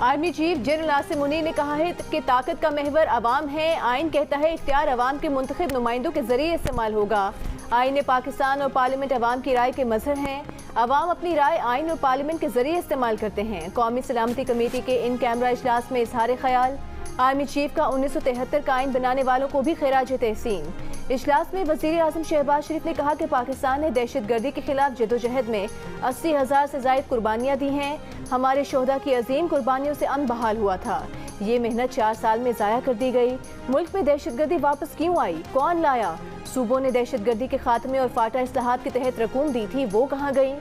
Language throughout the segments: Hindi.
Army chief general Asim Munir ने कहा है कि ताकत का महवर अवाम है। आइन कहता है इख्तियार अवाम के मुंतखब नुमाइंदों के जरिए इस्तेमाल होगा। आइन पाकिस्तान और पार्लियामेंट अवाम की राय के मजहर हैं। अवाम अपनी राय आइन और पार्लियामेंट के जरिए इस्तेमाल करते हैं। कौमी सलामती कमेटी के इन कैमरा इजलास में इजहार ख्याल। आर्मी चीफ का 1973 का आइन बनाने वालों को भी खिराज तहसीन। इजलास में वज़ीर आज़म शहबाज शरीफ ने कहा कि पाकिस्तान ने दहशतगर्दी के खिलाफ जदोजहद में 80,000 से ज़ायद कुर्बानियाँ दी हैं। हमारे शोहदा की अजीम कुर्बानियों से अमन बहाल हुआ था। ये मेहनत 4 साल में ज़ाया कर दी गई। मुल्क में दहशतगर्दी वापस क्यों आई, कौन लाया? सूबों ने दहशतगर्दी के खात्मे और फाटा इस्लाहात के तहत रकूम दी थी, वो कहाँ गई?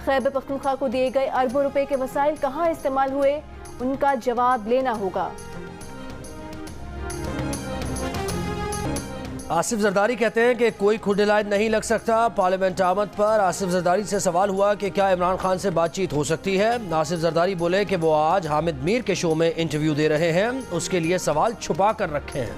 खैबर पख्तूनख्वा को दिए गए अरबों रुपए के वसाइल कहाँ इस्तेमाल हुए, उनका जवाब लेना होगा। आसिफ जरदारी कहते हैं कि कोई खुद इलाज नहीं लग सकता। पार्लियामेंट आमद पर आसिफ जरदारी से सवाल हुआ कि क्या इमरान खान से बातचीत हो सकती है। आसिफ जरदारी बोले कि वो आज हामिद मीर के शो में इंटरव्यू दे रहे हैं, उसके लिए सवाल छुपा कर रखे हैं।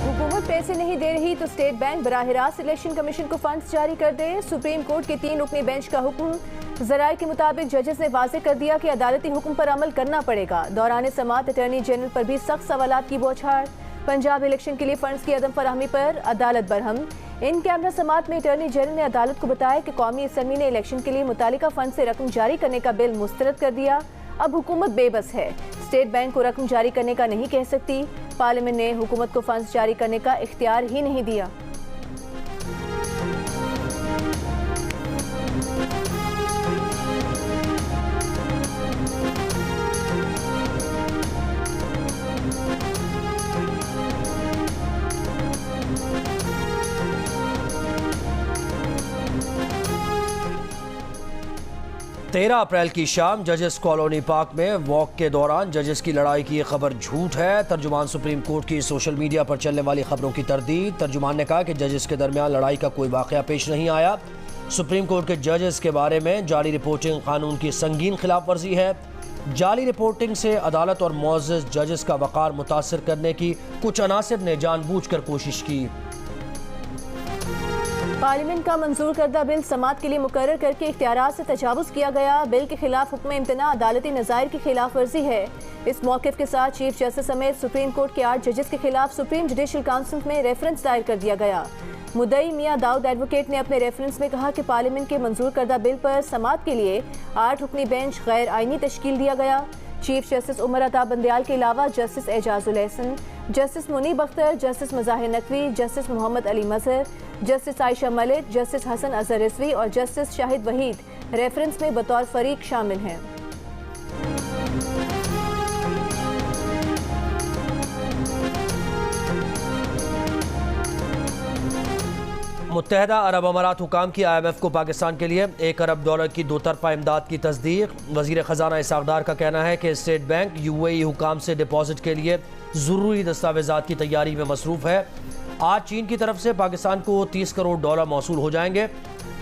हुकूमत पैसे नहीं दे रही तो स्टेट बैंक बराह रास्त इलेक्शन कमीशन को फंड्स जारी कर दे। सुप्रीम कोर्ट के 3 रुकनी बेंच का हुक्म। ज़राए के मुताबिक जजेस ने वाज़े कर दिया कि अदालती हुक्म पर अमल करना पड़ेगा। दौरान समाअत अटॉर्नी जनरल पर भी सख्त सवालात की बौछार। पंजाब इलेक्शन के लिए फंड्स की अदम फराहमी पर अदालत बरहम। इन कैमरा समाअत में अटॉर्नी जनरल ने अदालत को बताया कि कौमी असम्बली ने इलेक्शन के लिए मुतालिका फंड से रकम जारी करने का बिल मुस्तरद कर दिया। अब हुकूमत बेबस है, स्टेट बैंक को रकम जारी करने का नहीं कह सकती। पार्लियामेंट ने हुकूमत को फंड्स जारी करने का इख्तियार ही नहीं दिया। तेरह अप्रैल की शाम जजेस कॉलोनी पार्क में वॉक के दौरान जजेस की लड़ाई की खबर झूठ है। तर्जुमान सुप्रीम कोर्ट की सोशल मीडिया पर चलने वाली खबरों की तरदीद। तर्जुमान ने कहा कि जजेस के दरमियान लड़ाई का कोई वाकया पेश नहीं आया। सुप्रीम कोर्ट के जजेस के बारे में जाली रिपोर्टिंग कानून की संगीन खिलाफ वर्जी है। जाली रिपोर्टिंग से अदालत और मुअज़्ज़ज़ जजेस का वक़ार मुतासर करने की कुछ अनासिर ने जानबूझकर कोशिश की। पार्लियामेंट का मंजूर करदा बिल समाअत के लिए मुकर्रर करके इख्तियारात से तजावुज़ किया गया। बिल के खिलाफ हुक्म इम्तना अदालती नज़ायर की खिलाफ वर्जी है। इस मौक़िफ़ के साथ चीफ जस्टिस समेत सुप्रीम कोर्ट के 8 जजेस के खिलाफ सुप्रीम जुडिशल काउंसिल में रेफरेंस दायर कर दिया गया। मुद्दई मियां दाऊद एडवोकेट ने अपने रेफरेंस में कहा कि पार्लियामेंट के मंजूर करदा बिल पर समाअत के लिए 8 रुकनी बेंच गैर आइनी तश्कील दिया गया। चीफ जस्टिस उमर अता बंदयाल के अलावा justice Ijazul Ahsan, justice Munib Akhtar, justice Mazahir Naqvi, justice Mohammad Ali Mazhar, justice Ayesha Malik, justice Hasan Azhar Rizvi और जस्टिस शाहिद वहीद रेफरेंस में बतौर फरीक शामिल हैं। मुत्तहदा अरब अमारात हुकाम की IMF को पाकिस्तान के लिए $1 अरब की 2 तरफ़ा इमदाद की तस्दीक। वज़ीर ख़जाना इसहाक़ डार का कहना है कि स्टेट बैंक UAE हुकाम से डिपॉजिट के लिए ज़रूरी दस्तावेज़ात की तैयारी में मसरूफ़ है। आज चीन की तरफ से पाकिस्तान को $30 करोड़ मौसूल हो जाएंगे।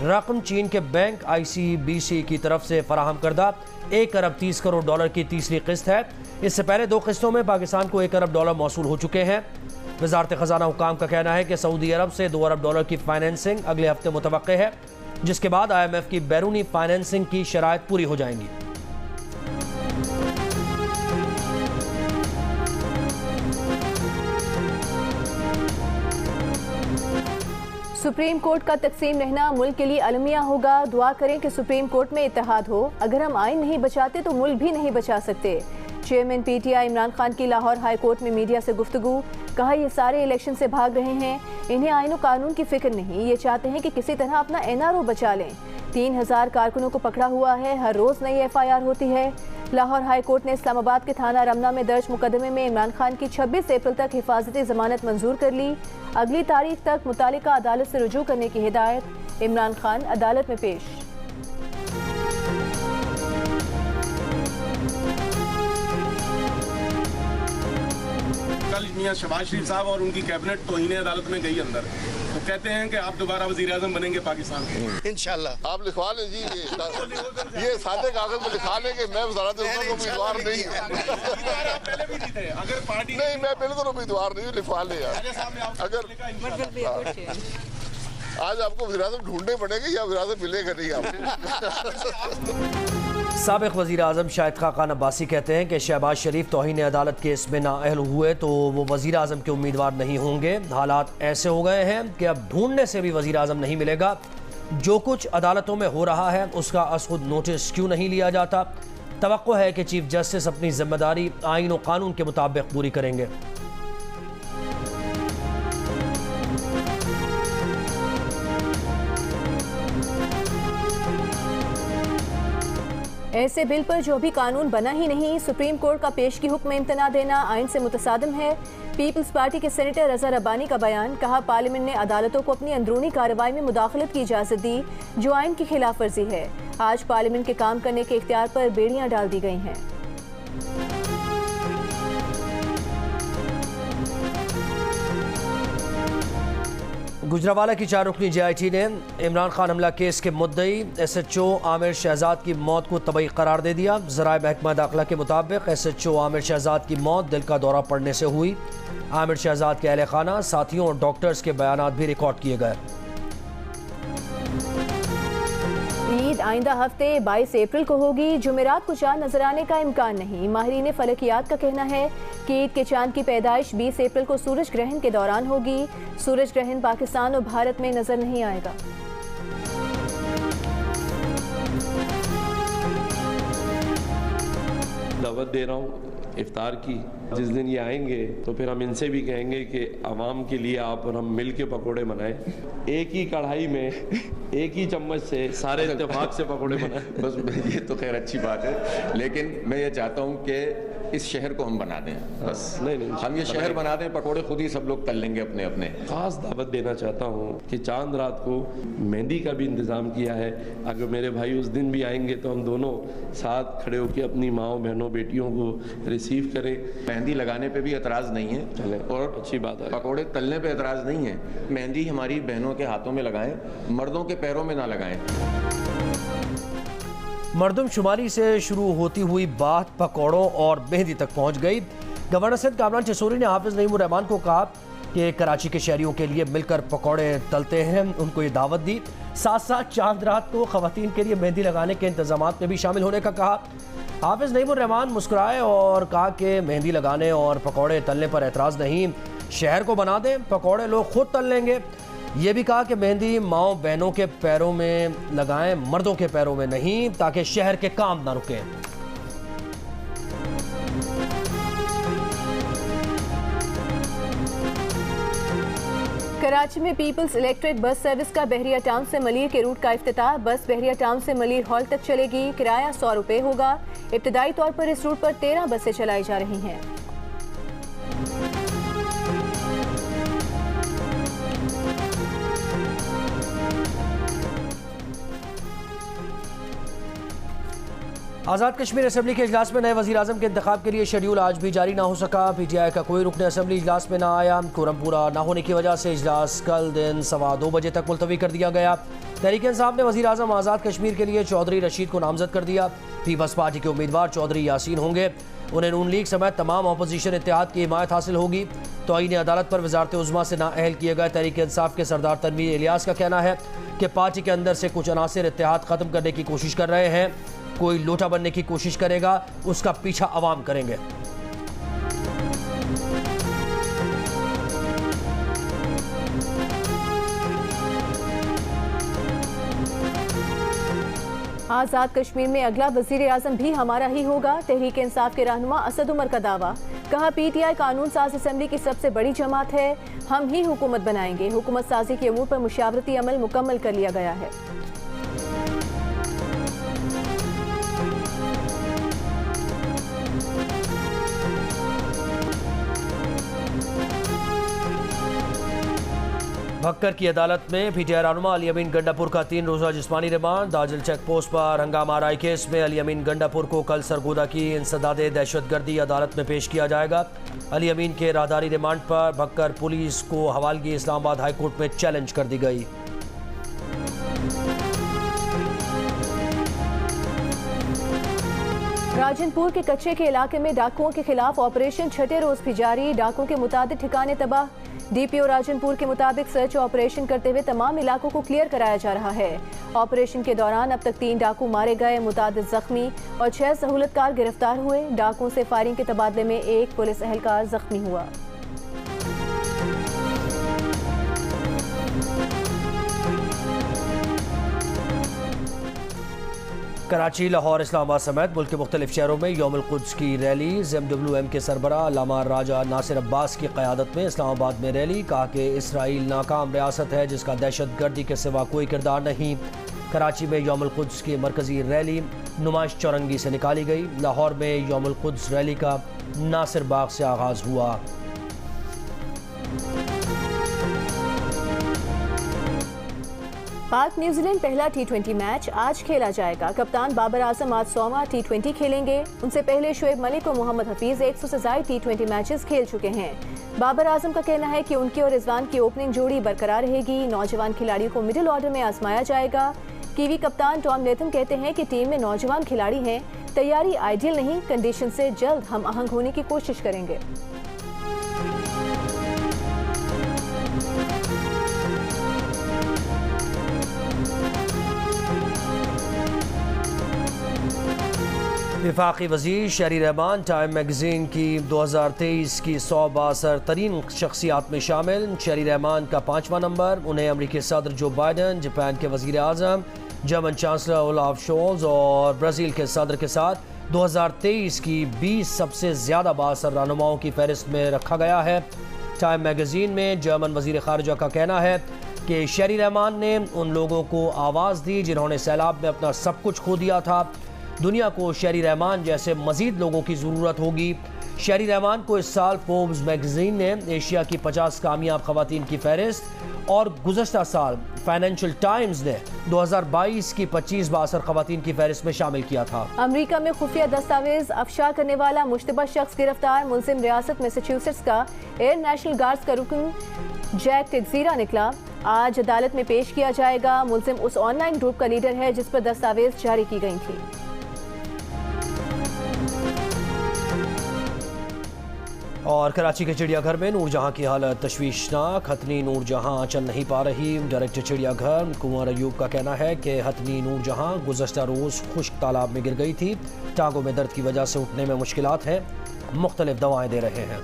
रकम चीन के बैंक ICBC की तरफ से फराहम करदा $1 अरब 30 करोड़ की तीसरी किस्त है। इससे पहले 2 किस्तों में पाकिस्तान को $1 अरब मौसूल हो चुके हैं। वज़ारत ख़जाना हुकाम का कहना है कि सऊदी अरब से $2 अरब की फाइनेंसिंग अगले हफ्ते मुतवक्के है, जिसके बाद IMF की बैरूनी फाइनेंसिंग की शराइत पूरी हो जाएंगी। सुप्रीम कोर्ट का तकसीम रहना मुल्क के लिए अलमिया होगा। दुआ करें कि सुप्रीम कोर्ट में इत्तेहाद हो। अगर हम आइन नहीं बचाते तो मुल्क भी नहीं बचा सकते। चेयरमैन PTI इमरान खान की लाहौर हाई कोर्ट में मीडिया से गुफ्तगू। कहा ये सारे इलेक्शन से भाग रहे हैं, इन्हें आइन और कानून की फिक्र नहीं। ये चाहते हैं कि किसी तरह अपना NRO बचा लें। 3000 कारकुनों को पकड़ा हुआ है, हर रोज़ नई FIR होती है। लाहौर हाई कोर्ट ने इस्लामाबाद के थाना रमना में दर्ज मुकदमे में इमरान खान की 26 अप्रैल तक हिफाजती जमानत मंजूर कर ली। अगली तारीख तक मुतालिका अदालत से रुजू करने की हिदायत। इमरान खान अदालत में पेश। कल मियां शहबाज शरीफ साहब और उनकी कैबिनेट तौहीन अदालत में गई अंदर, तो कहते हैं कि आप दोबारा वज़ीर-ए-आज़म बनेंगे पाकिस्तान के। इंशाल्लाह। आप लिखवा लें जी, ये सादे कागज में लिखवा लें कि मैं वज़ारत उम्मीदवार नहीं हूँ। पहले भी नहीं थे, अगर पार्टी नहीं, मैं बिल्कुल उम्मीदवार नहीं हूँ, लिखवा लें यार। अगर आज आपको वज़ीर-ए-आज़म ढूंढने पड़ेंगे या वज़ीर-ए-आज़म मिलेगा नहीं आपको। साबिक़ वज़ीर आज़म शाहिद खान अब्बासी कहते हैं कि शहबाज शरीफ तौहीन अदालत केस में नाअहल हुए तो वो वज़ीर आज़म के उम्मीदवार नहीं होंगे। हालात ऐसे हो गए हैं कि अब ढूंढने से भी वज़ीर आज़म नहीं मिलेगा। जो कुछ अदालतों में हो रहा है उसका असखुद नोटिस क्यों नहीं लिया जाता। तवक्को है कि चीफ जस्टिस अपनी जिम्मेदारी आइन और कानून के मुताबिक पूरी करेंगे। ऐसे बिल पर जो भी कानून बना ही नहीं, सुप्रीम कोर्ट का पेशगी हुक्म इम्तना देना आइन से मुतसादिम है। पीपल्स पार्टी के सेनेटर रज़ा रब्बानी का बयान। कहा, पार्लियामेंट ने अदालतों को अपनी अंदरूनी कार्रवाई में मुदाखलत की इजाज़त दी जो आइन की खिलाफ वर्जी है। आज पार्लियामेंट के काम करने के इख्तियार पर बेड़ियां डाल दी गई हैं। गुजरावाला की 4 रुकनी JIT ने इमरान खान हमला केस के मुद्दई SHO आमिर शहजाद की मौत को तबई करार दे दिया। ज़राए महकमा दाखिला के मुताबिक SHO आमिर शहजाद की मौत दिल का दौरा पड़ने से हुई। आमिर शहजाद के अहले खाना, साथियों और डॉक्टर्स के बयानात भी रिकॉर्ड किए गए। ईद आइंदा हफ्ते 22 अप्रैल को होगी। जुमेरात को चांद नजर आने का इम्कान नहीं। माहिरीन फलकियात का कहना है कि ईद के चांद की पैदाइश 20 अप्रैल को सूरज ग्रहण के दौरान होगी। सूरज ग्रहण पाकिस्तान और भारत में नजर नहीं आएगा। दावत दे रहा हूँ इफ्तार की। जिस दिन ये आएंगे तो फिर हम इनसे भी कहेंगे कि आवाम के लिए आप और हम मिल के पकौड़े बनाएं। एक ही कढ़ाई में एक ही चम्मच से सारे इत्तेफाक से पकौड़े बनाएं। बस ये तो खैर अच्छी बात है, लेकिन मैं ये चाहता हूँ कि इस शहर को हम बना दें। बस नहीं हम ये शहर बना दें, पकौड़े खुद ही सब लोग तल लेंगे अपने अपने। ख़ास दावत देना चाहता हूँ कि चांद रात को मेहंदी का भी इंतज़ाम किया है। अगर मेरे भाई उस दिन भी आएंगे तो हम दोनों साथ खड़े होकर अपनी माँओं बहनों बेटियों को रिसीव करें। मेहंदी लगाने पे भी एतराज़ नहीं है चले, और अच्छी बात है। पकौड़े तलने पे एतराज़ नहीं है। मेहंदी हमारी बहनों के हाथों में लगाएं, मर्दों के पैरों में ना लगाएं। मरदमशुमारी से शुरू होती हुई बात पकौड़ों और मेहंदी तक पहुंच गई। गवर्नर सिंध कामरान चिसोरी ने हाफिज नईमुर रहमान को कहा कि कराची के शहरियों के लिए मिलकर पकौड़े तलते हैं। उनको ये दावत दी। साथ साथ चांद रात को खवातीन के लिए मेहंदी लगाने के इंतजामात में भी शामिल होने का कहा। हाफिज नईमुर रहमान मुस्कुराए और कहा कि मेहंदी लगाने और पकौड़े तलने पर एतराज़ नहीं, शहर को बना दें, पकौड़े लोग खुद तल लेंगे। ये भी कहा कि मेहंदी माओ बहनों के पैरों में लगाएं, मर्दों के पैरों में नहीं, ताकि शहर के काम ना रुकें। कराची में पीपल्स इलेक्ट्रिक बस सर्विस का बहरिया टाउन से मलीर के रूट का इफ्तिताह। बस बहरिया टाउन से मलीर हॉल तक चलेगी। किराया 100 रुपये होगा। इब्तदाई तौर पर इस रूट पर 13 बसें चलाई जा रही हैं। आज़ाद कश्मीर असम्बली के इजलास में नए वज़ीर आज़म के इंतखाब के लिए शेड्यूल आज भी जारी ना हो सका। PTI का कोई रुकन असम्बली इजलास में ना आया। कोरम पूरा ना होने की वजह से इजलास कल दिन 2:15 बजे तक मुलतवी कर दिया गया। तहरीक इंसाफ ने वज़ीर आज़म आज़ाद कश्मीर के लिए चौधरी रशीद को नामजद कर दिया। पीपल्स पार्टी के उम्मीदवार चौधरी यासीन होंगे। उन्हें नून लीग समेत तमाम अपोजिशन इत्तेहाद की हिमायत हासिल होगी। तौहीन अदालत पर वज़ारत उज़्मा से नाअहल किए गए तहरीक इंसाफ के सरदार तनवीर इलियास का कहना है कि पार्टी के अंदर से कुछ अनासिर इत्तेहाद ख़त्म करने की कोशिश कर रहे हैं। कोई लोटा बनने की कोशिश करेगा, उसका पीछा अवाम करेंगे। आज़ाद कश्मीर में अगला वज़ीर आज़म भी हमारा ही होगा। तहरीक इंसाफ के रहनुमा असद उमर का दावा। कहा, PTI कानून साज असम्बली की सबसे बड़ी जमात है। हम ही हुकूमत बनाएंगे। हुकूमत साजी के अमूर पर मुशावरती अमल मुकम्मल कर लिया गया है। भक्कर की अदालत में पीटीआई रहनुमा अली अमीन गंडापुर का 3 रोज़ा जिस्मानी रिमांड। दाजिल चेक पोस्ट पर हंगामा आराई केस में अली अमीन गंडापुर को कल सरगोदा की इंसदादे दहशतगर्दी अदालत में पेश किया जाएगा। अली अमीन के राहदारी रिमांड पर भक्कर पुलिस को हवालगी इस्लामाबाद हाईकोर्ट में चैलेंज कर दी गई। राजनपुर के कच्चे के इलाके में डाकुओं के खिलाफ ऑपरेशन छठे रोज भी जारी। डाकुओं के मुताबिक ठिकाने तबाह। डीपीओ राजनपुर के मुताबिक सर्च ऑपरेशन करते हुए तमाम इलाकों को क्लियर कराया जा रहा है। ऑपरेशन के दौरान अब तक 3 डाकू मारे गए, मुतादिद जख्मी और 6 सहूलतकार गिरफ्तार हुए। डाकुओं से फायरिंग के तबादले में 1 पुलिस एहलकार जख्मी हुआ। कराची, लाहौर, इस्लामाबाद समेत मुल्क के मुख्तलिफ शहरों में यौमुल कुद्स की रैली। MWM के सरबराह अल्लामा राजा नासिर अब्बास की क़यादत में इस्लामाबाद में रैली। कहा कि इसराइल नाकाम रियासत है जिसका दहशत गर्दी के सिवा कोई किरदार नहीं। कराची में यौमुल कुद्स की मरकजी रैली नुमाइश चौरंगी से निकाली गई। लाहौर में यौमुल कुद्स रैली का नासिर बाग से आगाज़ हुआ। पाक न्यूजीलैंड पहला T20 मैच आज खेला जाएगा। कप्तान बाबर आजम आज 100वां T20 खेलेंगे। उनसे पहले शुएब मलिक और मोहम्मद हफीज 100 से ज़ायद T20 मैचेस खेल चुके हैं। बाबर आजम का कहना है कि उनकी और रिजवान की ओपनिंग जोड़ी बरकरार रहेगी। नौजवान खिलाड़ियों को मिडिल ऑर्डर में आजमाया जाएगा। कीवी कप्तान टॉम लेथम कहते हैं कि टीम में नौजवान खिलाड़ी हैं, तैयारी आइडियल नहीं, कंडीशन से जल्द हम आहंग होने की कोशिश करेंगे। वफाकी वज़ीर शहरी रहमान टाइम मैगज़ीन की 2023 की 100 बाअसर तरीन शख्सियात में शामिल। शहरी रहमान का 5वां नंबर। उन्हें अमरीकी सदर जो बाइडन, जापान के वज़ीर आज़म, जर्मन चांसलर ओलाफ शोल्ज़ और ब्राज़ील के सदर के साथ 2023 की 20 सबसे ज़्यादा बाअसर रहनुमाओं की फहरिस्त में रखा गया है। टाइम मैगज़ीन में जर्मन वज़ीर ख़ारिजा का कहना है कि शहरी रहमान ने उन लोगों को आवाज़ दी जिन्होंने सैलाब में अपना सब कुछ खो दिया था। दुनिया को शहरी रहमान जैसे मजीद लोगों की ज़रूरत होगी। शहरी रहमान को इस साल फोर्ब्स मैगज़ीन ने एशिया की 50 कामयाब ख़वातीन की फहरिस्त और गुज़श्ता साल फाइनेंशियल टाइम्स ने 2022 की 25 बाअसर ख़वातीन की फहरिस्त में शामिल किया था। अमरीका में खुफिया दस्तावेज अफशा करने वाला मुश्तबा शख्स गिरफ्तार। मुल्ज़िम रियासत मैसाचुसेट्स का एयर नेशनल गार्ड्स का रुकन जैक टेक्सीरा निकला। आज अदालत में पेश किया जाएगा। मुल्ज़िम उस ऑनलाइन ग्रुप का लीडर है जिस पर दस्तावेज जारी की गई थी। और कराची के चिड़ियाघर में नूरजहां की हालत तशवीशनाक। हथनी नूरजहां चल नहीं पा रही। डायरेक्टर चिड़ियाघर कुंवर अयूब का कहना है कि हथनी नूरजहां गुज़श्ता रोज़ खुश्क तालाब में गिर गई थी। टांगों में दर्द की वजह से उठने में मुश्किलात हैं। मुख्तलिफ दवाएं दे रहे हैं।